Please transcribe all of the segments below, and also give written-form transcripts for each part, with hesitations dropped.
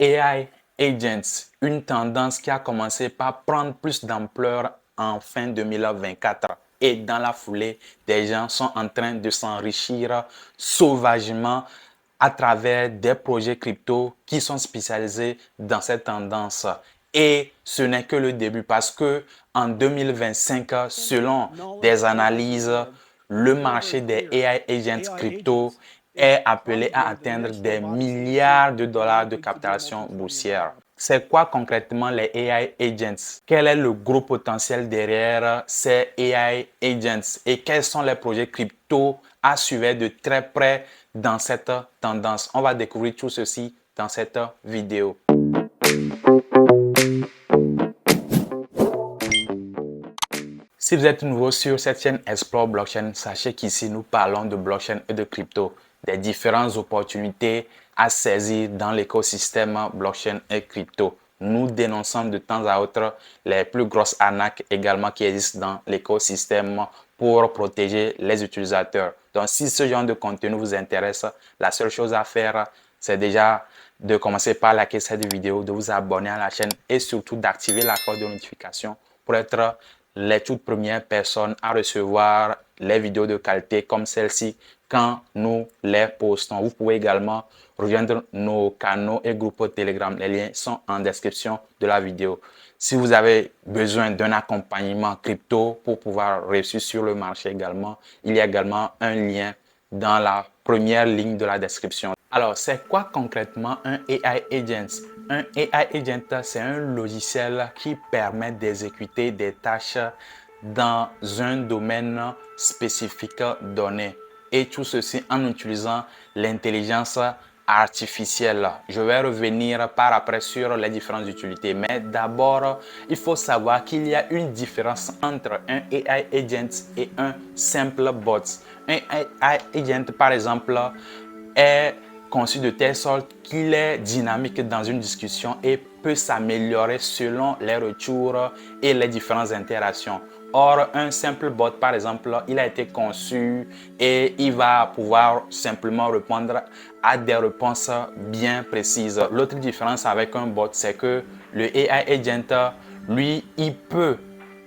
AI Agents, une tendance qui a commencé par prendre plus d'ampleur en fin 2024. Et dans la foulée, des gens sont en train de s'enrichir sauvagement à travers des projets crypto qui sont spécialisés dans cette tendance. Et ce n'est que le début parce que en 2025, selon des analyses, le marché des AI agents crypto est appelé à atteindre des milliards de dollars de capitalisation boursière. C'est quoi concrètement les AI agents? Quel est le gros potentiel derrière ces AI agents et quels sont les projets crypto à suivre de très près dans cette tendance? On va découvrir tout ceci dans cette vidéo. Si vous êtes nouveau sur cette chaîne Explore Blockchain, sachez qu'ici nous parlons de blockchain et de crypto, des différentes opportunités à saisir dans l'écosystème blockchain et crypto. Nous dénonçons de temps à autre les plus grosses arnaques également qui existent dans l'écosystème pour protéger les utilisateurs. Donc si ce genre de contenu vous intéresse, la seule chose à faire, c'est déjà de commencer par liker cette vidéo, de vous abonner à la chaîne et surtout d'activer la cloche de notification pour être les toutes premières personnes à recevoir les vidéos de qualité comme celle-ci quand nous les postons. Vous pouvez également rejoindre nos canaux et groupes Telegram. Les liens sont en description de la vidéo. Si vous avez besoin d'un accompagnement crypto pour pouvoir réussir sur le marché également, il y a également un lien dans la première ligne de la description. Alors, c'est quoi concrètement un AI Agent? Un AI Agent, c'est un logiciel qui permet d'exécuter des tâches dans un domaine spécifique donné. Et tout ceci en utilisant l'intelligence artificielle. Je vais revenir par après sur les différentes utilités. Mais d'abord, il faut savoir qu'il y a une différence entre un AI Agent et un simple bot. Un AI Agent, par exemple, est conçu de telle sorte qu'il est dynamique dans une discussion et peut s'améliorer selon les retours et les différentes interactions. Or, un simple bot, par exemple, il a été conçu et il va pouvoir simplement répondre à des réponses bien précises. L'autre différence avec un bot, c'est que le AI Agent, lui, il peut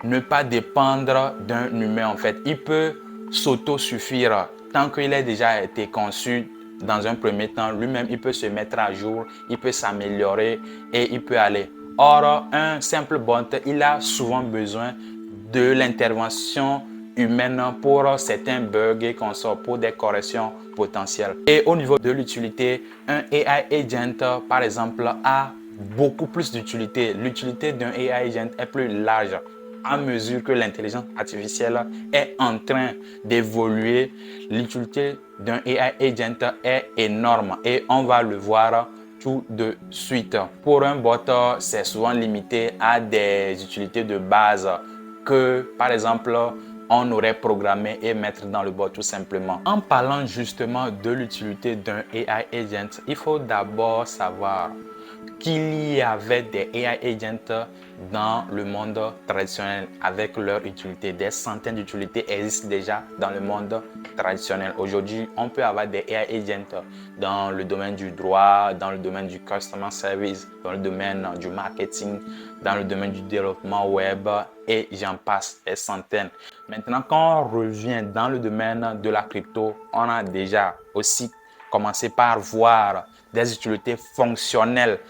ne pas dépendre d'un humain en fait. Il peut s'auto-suffire tant qu'il a déjà été conçu dans un premier temps. Lui-même, il peut se mettre à jour, il peut s'améliorer et il peut aller. Or, un simple bot, il a souvent besoin de l'intervention humaine pour certains bugs et consorts, pour des corrections potentielles. Et au niveau de l'utilité, un AI Agent, par exemple, a beaucoup plus d'utilité. L'utilité d'un AI Agent est plus large à mesure que l'intelligence artificielle est en train d'évoluer. L'utilité d'un AI Agent est énorme et on va le voir tout de suite. Pour un bot, c'est souvent limité à des utilités de base que, par exemple, on aurait programmé et mettre dans le bot tout simplement. En parlant justement de l'utilité d'un AI Agent, il faut d'abord savoir qu'il y avait des AI agents dans le monde traditionnel avec leur utilité. Des centaines d'utilités existent déjà dans le monde traditionnel. Aujourd'hui, on peut avoir des AI agents dans le domaine du droit, dans le domaine du customer service, dans le domaine du marketing, dans le domaine du développement web et j'en passe des centaines. Maintenant, quand on revient dans le domaine de la crypto, on a déjà aussi commencé par voir des utilités fonctionnelles.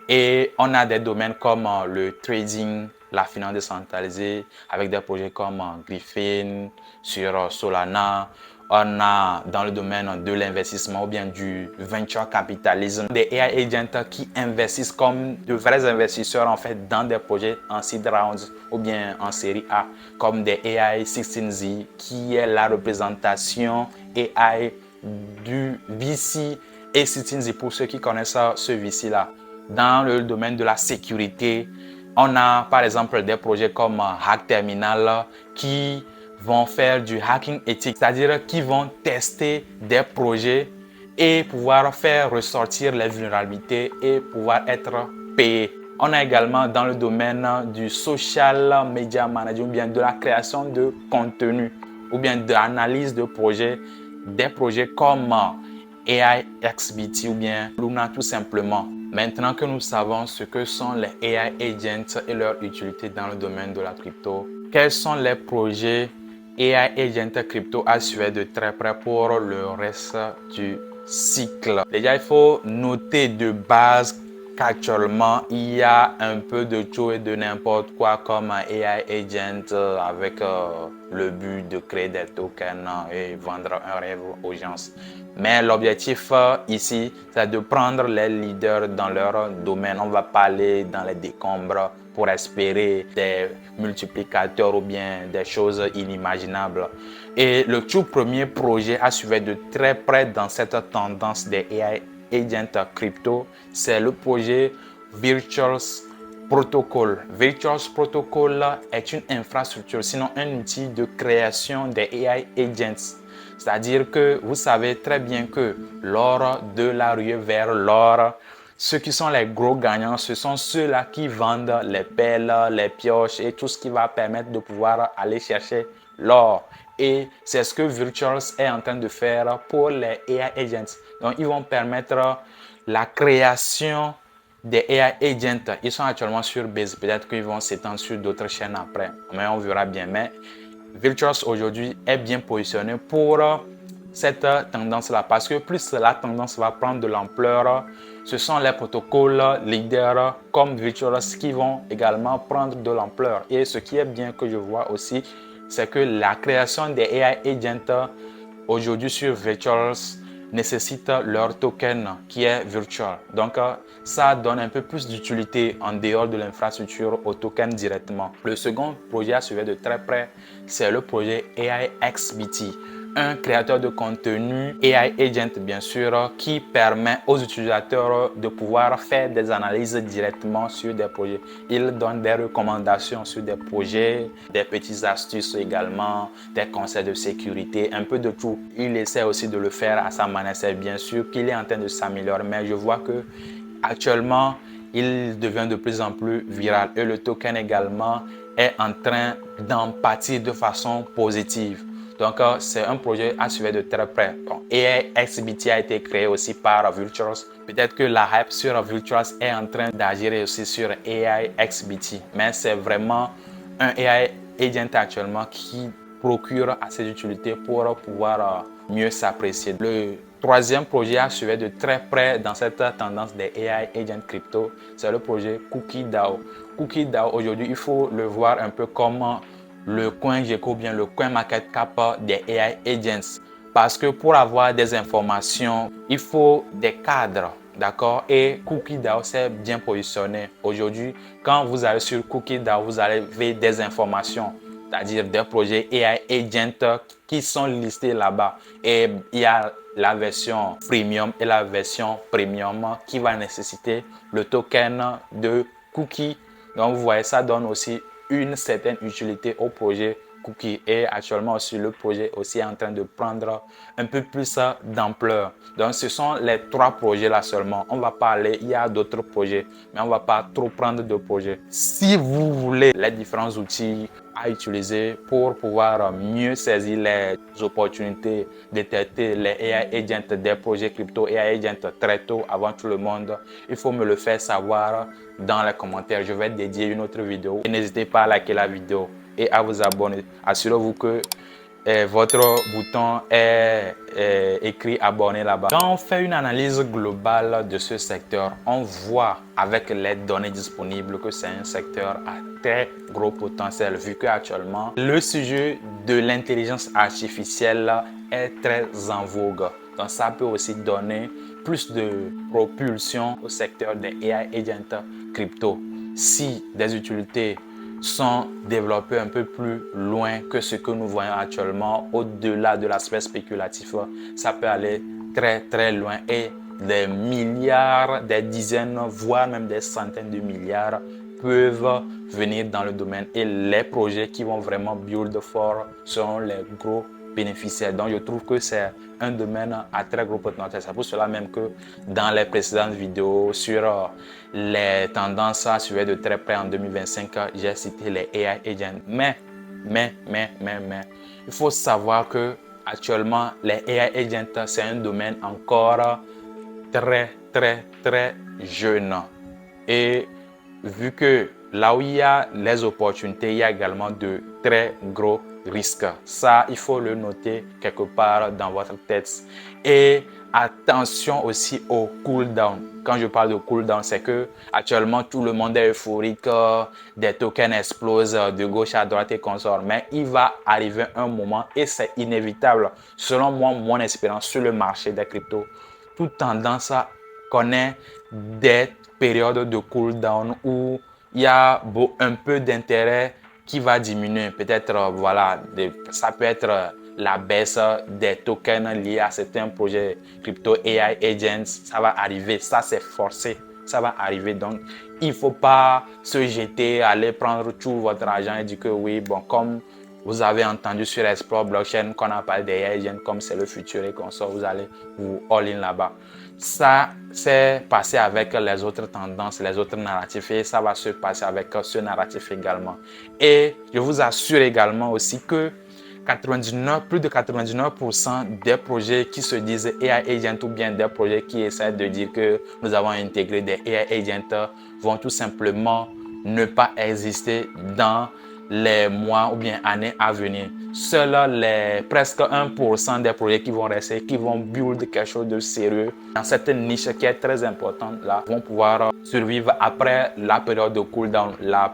Et on a des domaines comme le trading, la finance décentralisée, avec des projets comme Griffin, sur Solana. On a dans le domaine de l'investissement ou bien du venture capitalism des AI agents qui investissent comme de vrais investisseurs en fait dans des projets en seed rounds ou bien en série A, comme des AI 16Z qui est la représentation AI du VC et 16Z pour ceux qui connaissent ce VC là. Dans le domaine de la sécurité, on a par exemple des projets comme Hack Terminal qui vont faire du hacking éthique, c'est-à-dire qui vont tester des projets et pouvoir faire ressortir les vulnérabilités et pouvoir être payés. On a également dans le domaine du social media management, ou bien de la création de contenu, ou bien de l'analyse de projets, des projets comme AI XBT ou bien Luna tout simplement. Maintenant que nous savons ce que sont les AI agents et leur utilité dans le domaine de la crypto, quels sont les projets AI agents crypto à suivre de très près pour le reste du cycle? Déjà, il faut noter de base qu'actuellement, il y a un peu de tout et de n'importe quoi comme AI agent avec le but de créer des tokens et vendre un rêve aux gens. Mais l'objectif ici, c'est de prendre les leaders dans leur domaine. On ne va pas aller dans les décombres pour espérer des multiplicateurs ou bien des choses inimaginables. Et le tout premier projet à suivre de très près dans cette tendance des AI agents crypto, c'est le projet Virtual Protocol. Virtual Protocol est une infrastructure, sinon un outil de création des AI agents. C'est-à-dire que vous savez très bien que lors de la ruée vers l'or, ceux qui sont les gros gagnants, ce sont ceux-là qui vendent les pelles, les pioches et tout ce qui va permettre de pouvoir aller chercher l'or. Et c'est ce que Virtuals est en train de faire pour les AI agents. Donc, ils vont permettre la création des AI agents. Ils sont actuellement sur Base. Peut-être qu'ils vont s'étendre sur d'autres chaînes après. Mais on verra bien. Mais Virtuals aujourd'hui est bien positionné pour cette tendance-là parce que plus la tendance va prendre de l'ampleur, ce sont les protocoles leaders comme Virtuals qui vont également prendre de l'ampleur. Et ce qui est bien que je vois aussi, c'est que la création des AI agents aujourd'hui sur Virtuals nécessite leur token qui est virtual. Donc, ça donne un peu plus d'utilité en dehors de l'infrastructure au token directement. Le second projet à suivre de très près, c'est le projet AIXBT, un créateur de contenu AI agent bien sûr qui permet aux utilisateurs de pouvoir faire des analyses directement sur des projets. Il donne des recommandations sur des projets, des petites astuces également, des conseils de sécurité, un peu de tout. Il essaie aussi de le faire à sa manière. C'est bien sûr qu'il est en train de s'améliorer, mais je vois que actuellement, il devient de plus en plus viral et le token également est en train d'en pâtir de façon positive. Donc, c'est un projet à suivre de très près. Bon, AIXBT a été créé aussi par Virtuals. Peut-être que la hype sur Virtuals est en train d'agir aussi sur AIXBT. Mais c'est vraiment un AI agent actuellement qui procure assez d'utilité pour pouvoir mieux s'apprécier. Le troisième projet à suivre de très près dans cette tendance des AI agents crypto, c'est le projet CookieDAO. CookieDAO, aujourd'hui, il faut le voir un peu comme le CoinGecko ou bien le CoinMarketCap des AI agents. Parce que pour avoir des informations, il faut des cadres. D'accord? Et CookieDAO s'est bien positionné. Aujourd'hui, quand vous allez sur CookieDAO, vous allez voir des informations, c'est-à-dire des projets AI agents qui sont listés là-bas. Et il y a la version freemium et la version premium qui va nécessiter le token de Cookie. Donc, vous voyez, ça donne aussi une certaine utilité au projet Cookie. Et actuellement aussi, le projet aussi est en train de prendre un peu plus d'ampleur. Donc, ce sont les trois projets là seulement. On va pas aller, il y a d'autres projets, mais on va pas trop prendre de projets. Si vous voulez les différents outils à utiliser pour pouvoir mieux saisir les opportunités, détecter les AI agents des projets crypto, AI agents très tôt avant tout le monde, il faut me le faire savoir dans les commentaires. Je vais dédier une autre vidéo. Et n'hésitez pas à liker la vidéo et à vous abonner. Assurez-vous que votre bouton est écrit abonné là-bas. Quand on fait une analyse globale de ce secteur, on voit avec les données disponibles que c'est un secteur à très gros potentiel vu qu'actuellement le sujet de l'intelligence artificielle est très en vogue. Donc ça peut aussi donner plus de propulsion au secteur des AI agents crypto. Si des utilités sont développés un peu plus loin que ce que nous voyons actuellement, au-delà de l'aspect spéculatif, ça peut aller très très loin et des milliards, des dizaines, voire même des centaines de milliards peuvent venir dans le domaine et les projets qui vont vraiment build fort seront les gros bénéficiaires. Donc je trouve que c'est un domaine à très gros potentiel. C'est pour cela même que dans les précédentes vidéos sur les tendances à suivre de très près en 2025, j'ai cité les AI agents. Mais, il faut savoir que actuellement les AI agents, c'est un domaine encore très très jeune. Et vu que là où il y a les opportunités, il y a également de très gros risques. Ça, il faut le noter quelque part dans votre tête. Et attention aussi au cool down. Quand je parle de cool down, c'est que actuellement tout le monde est euphorique, des tokens explosent de gauche à droite et consorts. Mais il va arriver un moment et c'est inévitable. Selon moi, mon expérience sur le marché des cryptos, toute tendance connaît des périodes de cool down où il y a un peu d'intérêt qui va diminuer. Peut-être, voilà, ça peut être la baisse des tokens liés à certains projets crypto AI agents. Ça va arriver, ça c'est forcé, ça va arriver. Donc, il ne faut pas se jeter, aller prendre tout votre argent et dire que oui, bon, comme vous avez entendu sur Explore Blockchain qu'on a parlé des agents comme c'est le futur et qu'on sort, vous allez vous all-in là-bas. Ça s'est passé avec les autres tendances, les autres narratifs et ça va se passer avec ce narratif également. Et je vous assure également aussi que plus de 99% des projets qui se disent AI Agent ou bien des projets qui essaient de dire que nous avons intégré des AI Agents vont tout simplement ne pas exister dans les mois ou bien années à venir. Seuls les presque 1% des projets qui vont rester, qui vont build quelque chose de sérieux dans cette niche qui est très importante là, vont pouvoir survivre après la période de cooldown, la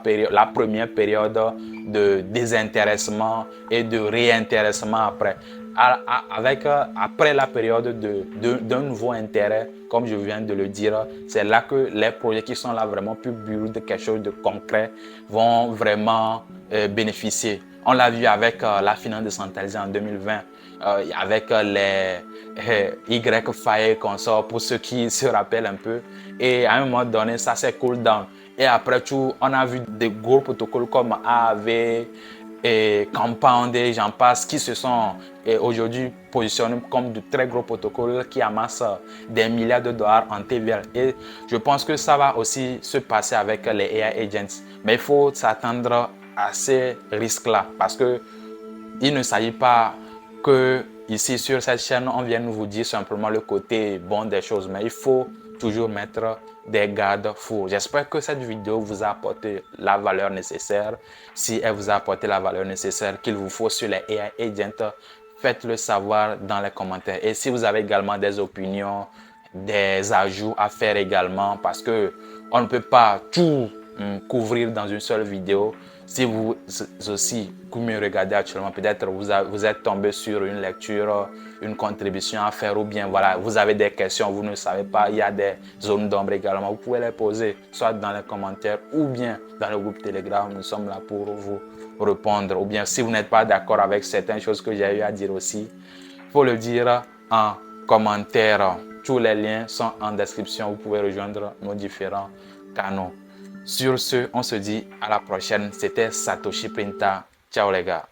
première période de désintéressement et de réintéressement après. Après la période d'un nouveau intérêt, comme je viens de le dire, c'est là que les projets qui sont là vraiment pour build quelque chose de concret vont vraiment bénéficier. On l'a vu avec la finance décentralisée en 2020, avec les YFI consorts, pour ceux qui se rappellent un peu. Et à un moment donné, ça s'est cool down. Et après tout, on a vu des gros protocoles comme AAV, et Compound et j'en passe qui se sont aujourd'hui positionnés comme de très gros protocoles qui amassent des milliards de dollars en TVL. Et je pense que ça va aussi se passer avec les AI agents. Mais il faut s'attendre à ces risques-là parce que il ne s'agit pas que ici sur cette chaîne, on vienne vous dire simplement le côté bon des choses, mais il faut toujours mettre des garde-fous. J'espère que cette vidéo vous a apporté la valeur nécessaire. Si elle vous a apporté la valeur nécessaire qu'il vous faut sur les AI agents, faites-le savoir dans les commentaires. Et si vous avez également des opinions, des ajouts à faire également, parce que on ne peut pas tout couvrir dans une seule vidéo. Si vous aussi, vous me regardez actuellement, peut-être vous êtes tombé sur une lecture, une contribution à faire ou bien voilà, vous avez des questions, vous ne savez pas, il y a des zones d'ombre également, vous pouvez les poser soit dans les commentaires ou bien dans le groupe Telegram, nous sommes là pour vous répondre. Ou bien si vous n'êtes pas d'accord avec certaines choses que j'ai eu à dire aussi, il faut le dire en commentaire. Tous les liens sont en description, vous pouvez rejoindre nos différents canaux. Sur ce, on se dit à la prochaine. C'était Satoshi Printa. Ciao les gars.